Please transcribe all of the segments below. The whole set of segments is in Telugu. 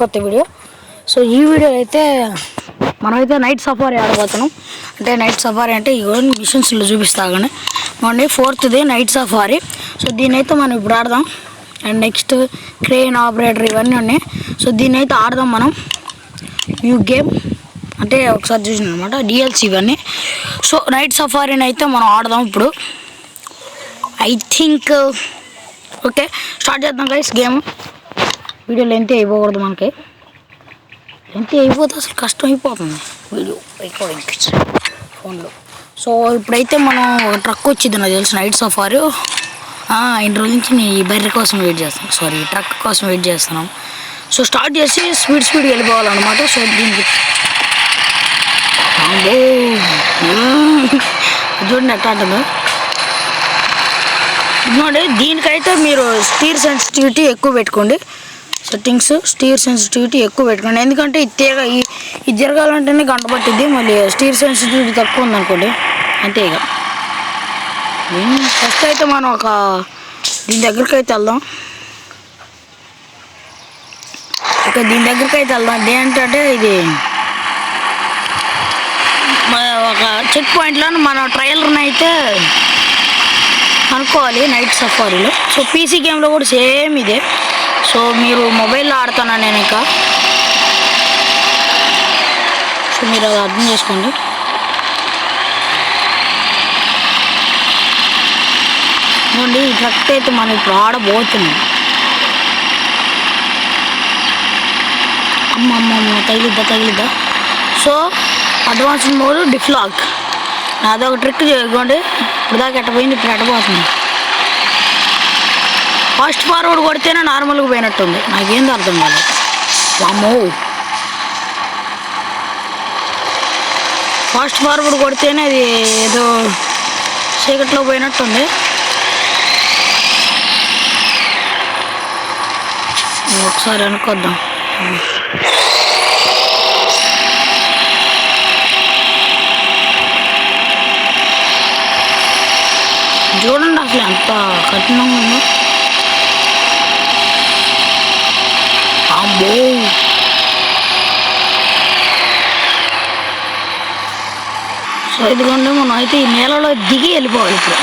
కొత్త వీడియో. సో ఈ వీడియో అయితే మనమైతే నైట్ సఫారీ ఆడబోతున్నాం. అంటే నైట్ సఫారీ అంటే ఇవన్నీ మిషన్స్లో చూపిస్తాగానే మొన్న 4th నైట్ సఫారీ. సో దీన్ని అయితే మనం ఇప్పుడు ఆడదాం. అండ్ నెక్స్ట్ క్రేన్ ఆపరేటర్ ఇవన్నీ ఉన్నాయి. సో దీన్ని అయితే ఆడదాం మనం. న్యూ గేమ్ అంటే ఒకసారి చూసిన అనమాట, DLC ఇవన్నీ. సో నైట్ సఫారీని అయితే మనం ఆడదాం ఇప్పుడు. ఐ థింక్ ఓకే స్టార్ట్ చేద్దాం గైస్ గేమ్. వీడియో లెంత్ అయిపోకూడదు, మనకి లెంత్ అయిపోతే అసలు కష్టం అయిపోతుంది వీడియో రికార్డింగ్ ఫోన్లో. సో ఇప్పుడైతే మనం ఒక ట్రక్ వచ్చింది నాకు తెలుసు నైట్ సఫారీ. ఇన్ని రోజుల నుంచి నేను ఈ బర్రె కోసం వెయిట్ చేస్తాను, సారీ ట్రక్ కోసం వెయిట్ చేస్తున్నాను. సో స్టార్ట్ చేసి స్పీడ్ వెళ్ళిపోవాలన్నమాట. సో దీనికి చూడండి ఎట్లా అంటుందో. ఇదిగోండి, దీనికైతే మీరు స్టీర్ సెన్సిటివిటీ ఎక్కువ పెట్టుకోండి. సెట్టింగ్స్ స్టీర్ సెన్సిటివిటీ ఎక్కువ పెట్టుకోండి, ఎందుకంటే ఇది జరగాలంటేనే గంట పట్టిద్ది. మళ్ళీ స్టీర్ సెన్సిటివిటీ తక్కువ ఉందనుకోండి అంతే. ఇక ఫస్ట్ అయితే మనం దీని దగ్గరికి అయితే వెళ్దాం. దీని దగ్గరికి అయితే వెళ్దాం. ఏంటంటే ఇది ఒక చెక్ పాయింట్లో మన ట్రయలర్ని అయితే అనుకోవాలి నైట్ సఫారీలో. సో PC గేమ్లో కూడా సేమ్ ఇదే. సో మీరు మొబైల్లో ఆడుతున్నా నేను ఇంకా. సో మీరు అది అర్థం చేసుకోండి. ఇవ్వండి, ఈ ట్రక్ అయితే మనం ఇప్పుడు ఆడబోతున్నాం. అమ్మమ్మ తగిలిద్దా. సో అడ్వాన్స్డ్ మోడ్ డిఫ్లాగ్, అదొక ట్రిక్ చేసుకోండి. ఇప్పుడు దాకా ఎట్టపోయింది, ఇప్పుడు ఎట్టబోతుంది. ఫాస్ట్ ఫార్వర్డ్ కొడితేనే నార్మల్గా పోయినట్టుంది, నాకేంది అర్థం కాదు. వామ్మో, ఫాస్ట్ ఫార్వర్డ్ కొడితేనే అది ఏదో చీకట్లో పోయినట్టుంది. ఒకసారి అనుకోద్దాం. చూడండి అసలు ఎంత కఠినంగా ఉందో. అమ్మో, సో ఇదిగోండి మనం అయితే ఈ నేలలో దిగి వెళ్ళిపోవాలి ఇప్పుడు.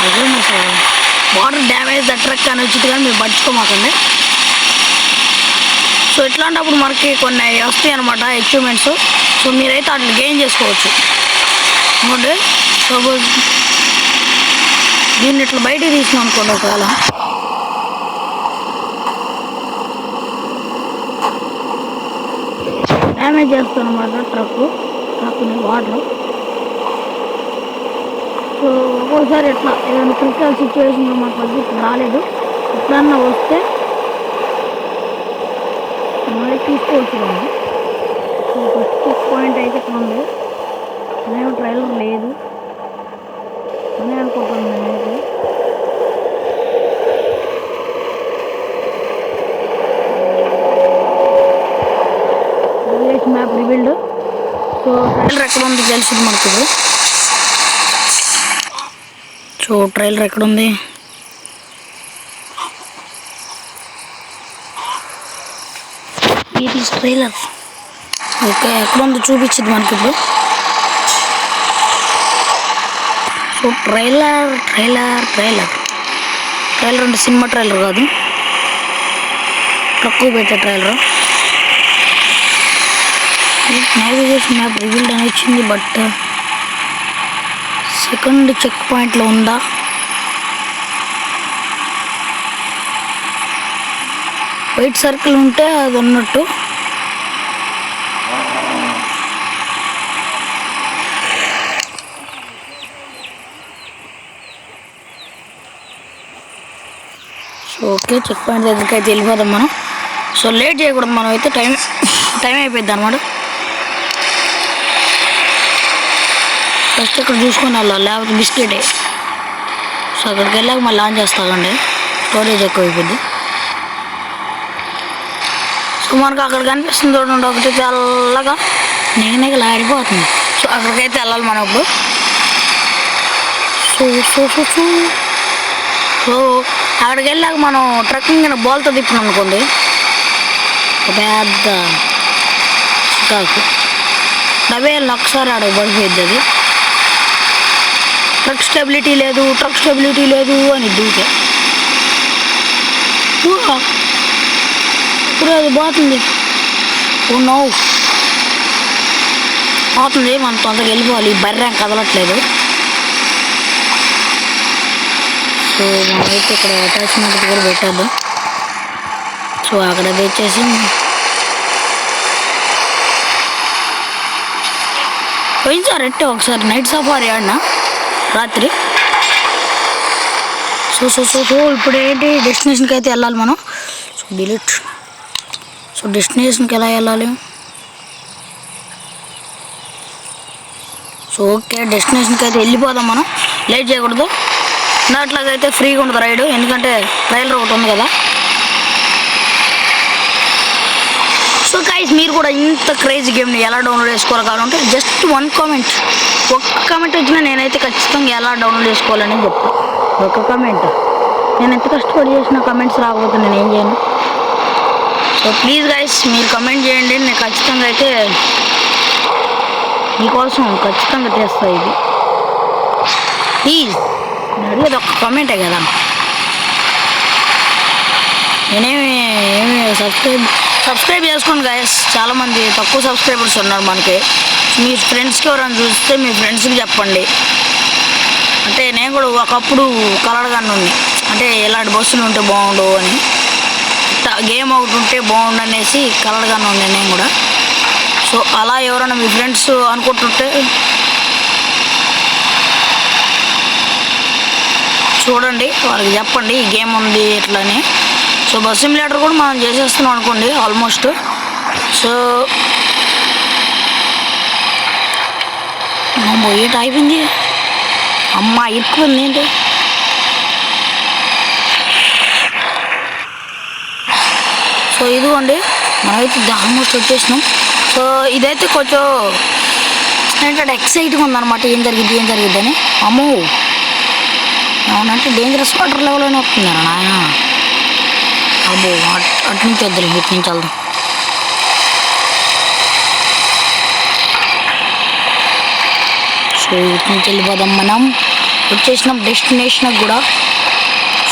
అదే అసలు వాటర్ డ్యామేజ్ ద ట్రక్ అని వచ్చింది, కానీ మీరు పట్టించుకోమాకండి. సో ఇట్లాంటప్పుడు మనకి కొన్ని వస్తాయి అనమాట అచీవ్మెంట్స్. సో మీరైతే వాటిని గెయిన్ చేసుకోవచ్చు. ఎందుకంటే సపోజ్ దీన్ని ఇట్లా బయటకు తీసినాం అనుకోండి, ఒకవేళ డ్యామేజ్ చేస్తాను అనమాట ట్రక్ని వాటర్. సో ఒక్కోసారి ఎట్లా ఏదైనా క్రిటికల్ సిచ్యువేషన్లో మాకు వచ్చి రాలేదు, ఎప్పుడన్నా వస్తే మళ్ళీ తీసుకోవచ్చు కదా. సో ఫస్ట్ చెక్ పాయింట్ అయితే ఇక్కడ ఉంది. నేను ట్రైలర్ లేదు అని అనుకుంటున్నాను నేనైతే. Map rebuild. సో ట్రైలర్ ఎక్కడ ఉంది తెలిసింది మనకు ఇప్పుడు. సో ట్రైలర్ ఎక్కడ ఉంది? ఇది ట్రైలర్. ఓకే, ఎక్కడ ఉందో చూపించింది మనకి ఇప్పుడు. సో ట్రైలర్ అంటే సినిమా ట్రైలర్ కాదు, తక్కువ పెట్టే ట్రైలర్. నావిగేషన్ మ్యాప్ రివీల్డ్ అని వచ్చింది, బట్ సెకండ్ చెక్ పాయింట్లో ఉందా? వైట్ సర్కిల్ ఉంటే అది ఉన్నట్టు. సో ఓకే, చెక్ పాయింట్ దగ్గరికి అయితే వెళ్ళిపోదాం మనం. సో లేట్ చేయకూడదు, మనం అయితే టైం అయిపోద్ది అనమాట. ఫస్ట్ ఇక్కడ చూసుకొని వెళ్ళాలి, లేకపోతే బిస్కెటే. సో అక్కడికి వెళ్ళాక మళ్ళీ ఆన్ చేస్తామండి, స్టోరేజ్ ఎక్కువ అయిపోద్ది. సో మనకు అక్కడ కనిపిస్తుంది చూడండి, ఒకటి తెల్లగా నిగనిగలు ఆడిపోతుంది. సో అక్కడికైతే వెళ్ళాలి మనం ఇప్పుడు. సో それで、あれ、ゲラがまのトラッキングのボルトディップなのこんで。ఒక పెద్ద చికాకు అవే ఒకసారి ఆడ పడిపోయింది అది. ట్రక్ స్టెబిలిటీ లేదు అని దూకే ఇప్పుడు అది పోతుంది. పోతుంది, మనం తొందరగా వెళ్ళిపోవాలి. బర్రెం కదలట్లేదు. సో మనమైతే ఇక్కడ అటాచ్మెంట్ కూడా పెట్టాలి. సో అక్కడ తెచ్చేసి పోయింది సార్ అంటే ఒకసారి నైట్ సఫారీ ఆడినా రాత్రి. సో ఇప్పుడు ఏంటి డెస్టినేషన్కి అయితే వెళ్ళాలి మనం. So delete. సో డెస్టినేషన్కి ఎలా వెళ్ళాలి? సో ఓకే, డెస్టినేషన్కి అయితే వెళ్ళిపోదాం మనం, లేట్ చేయకూడదు. దాంట్లోకైతే ఫ్రీగా ఉండదు రైడ్, ఎందుకంటే ట్రైలర్ ఒకటి ఉంది కదా. సో గైస్, మీరు కూడా ఇంత క్రేజీ గేమ్ని ఎలా డౌన్లోడ్ చేసుకోవాలి కావాలంటే జస్ట్ ఒక్క కామెంట్ వచ్చినా నేనైతే ఖచ్చితంగా ఎలా డౌన్లోడ్ చేసుకోవాలని చెప్తాను. ఒక కామెంట్, నేను ఎంత కష్టపడి చేసిన కమెంట్స్ రాకపోతే నేను ఏం చేయను. సో ప్లీజ్ గైస్, మీరు కమెంట్ చేయండి, నేను ఖచ్చితంగా అయితే మీకోసం ఖచ్చితంగా చేస్తాను. ఇది ప్లీజ్, నేను అడిగేది ఒక్క కామెంటే కదా. ఏమి సబ్స్క్రైబ్ చేసుకోండి గైస్. చాలామంది తక్కువ సబ్స్క్రైబర్స్ ఉన్నారు మనకి. మీ ఫ్రెండ్స్కి ఎవరైనా చూస్తే మీ ఫ్రెండ్స్కి చెప్పండి. అంటే నేను కూడా ఒకప్పుడు కలడగానే ఉంది, అంటే ఇలాంటి బస్సులు ఉంటే బాగుండు అని, గేమ్ ఒకటి ఉంటే బాగుండు అనేసి కలడగానే ఉంది నేను కూడా. సో అలా ఎవరైనా మీ ఫ్రెండ్స్ అనుకుంటుంటే చూడండి, వాళ్ళకి చెప్పండి ఈ గేమ్ ఉంది ఇట్లని. సో బస్ సిమ్యులేటర్ కూడా మనం చేసేస్తున్నాం అనుకోండి ఆల్మోస్ట్. సో ఏట అయిపోయింది, అమ్మ ఎక్కువ ఉంది ఏంటి. సో ఇదిగోండి, మనమైతే ఆల్మోస్ట్ వచ్చేసినాం. సో ఇదైతే కొంచెం ఏంటంటే ఎక్సైట్గా ఉందన్నమాట, ఏం జరిగిద్ది అని. అమ్మో, అవునంటే డేంజరస్ వాటర్ లెవెల్లోనే వస్తుందరా నాయన. అబ్బో, అటు నుంచి వద్దు, ఇటు నుంచి వెళ్దాం. సో ఇటు నుంచి వెళ్ళిపోదాం, మనం వచ్చేసినాం డెస్టినేషన్కి కూడా.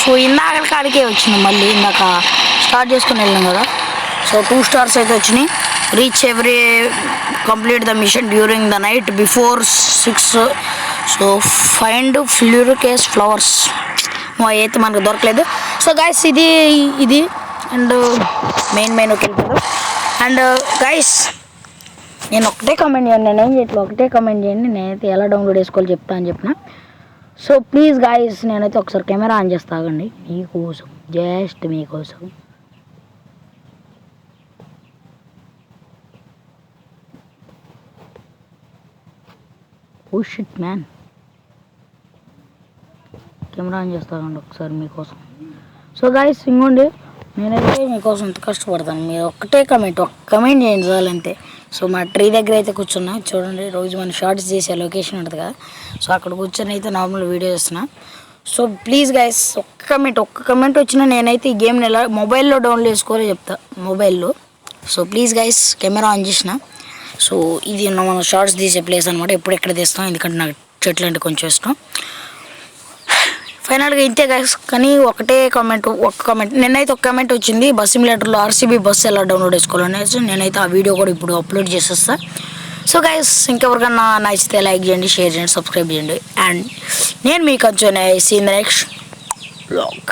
సో ఇందాక కాడికే వచ్చినాం, మళ్ళీ ఇందాక స్టార్ట్ చేసుకుని వెళ్ళాం కదా. సో 2 stars అయితే వచ్చినాయి. Reach complete the mission during the night before 6. So find ఫ్లూరికేస్ ఫ్లవర్స్ అయితే మనకు దొరకలేదు. సో గైస్, ఇది అండ్ మెయిన్ వెళ్ళిపోతాం. అండ్ గైస్, నేను ఒకటే కమెంట్ చేయండి, నేనేం చేయట్లేదు, ఒకటే కమెంట్ చేయండి, నేనైతే ఎలా డౌన్లోడ్ చేసుకోవాలి చెప్తా అని చెప్పిన. సో ప్లీజ్ గైస్, నేనైతే ఒకసారి కెమెరా ఆన్ చేస్తా, ఆగండి, మీకోసం, జస్ట్ మీకోసం. Oh shit man, camera on చేస్తానండి ఒకసారి మీకోసం. సో గైస్, ఇంకోండి, నేనైతే మీకోసం ఎంత కష్టపడతాను, మీరు ఒక్క కమెంట్ చేయండి చాలంతే. సో మా ట్రీ దగ్గర అయితే కూర్చున్నా, చూడండి, రోజు మనం షార్ట్స్ చేసే లొకేషన్ ఉంటుంది కదా. సో అక్కడ కూర్చొని అయితే నార్మల్ వీడియో చేస్తున్నా. సో ప్లీజ్ గైస్, ఒక్క కమెంట్ వచ్చినా నేనైతే ఈ గేమ్ని ఎలా మొబైల్లో డౌన్లోడ్ చేసుకోవాలో చెప్తా, మొబైల్లో. So please guys, camera on చేసిన. సో ఇది మనం షార్ట్స్ తీసే ప్లేస్ అనమాట, ఎప్పుడు ఎక్కడ తీస్తాం, ఎందుకంటే నాకు చెట్లు అంటే కొంచెం ఇష్టం. ఫైనల్గా ఇంతే గైస్, కానీ ఒక్క కమెంట్ నేనైతే ఒక కమెంట్ వచ్చింది, బస్ సిమ్యులేటర్లో RCB బస్సు ఎలా డౌన్లోడ్ చేసుకోవాలనేసి. నేనైతే ఆ వీడియో కూడా ఇప్పుడు అప్లోడ్ చేసేస్తా. సో గైస్, ఇంకెవరికన్నా నచ్చితే లైక్ చేయండి, షేర్ చేయండి, సబ్స్క్రైబ్ చేయండి. అండ్ నేను మీకు వచ్చాను, see in the next vlog.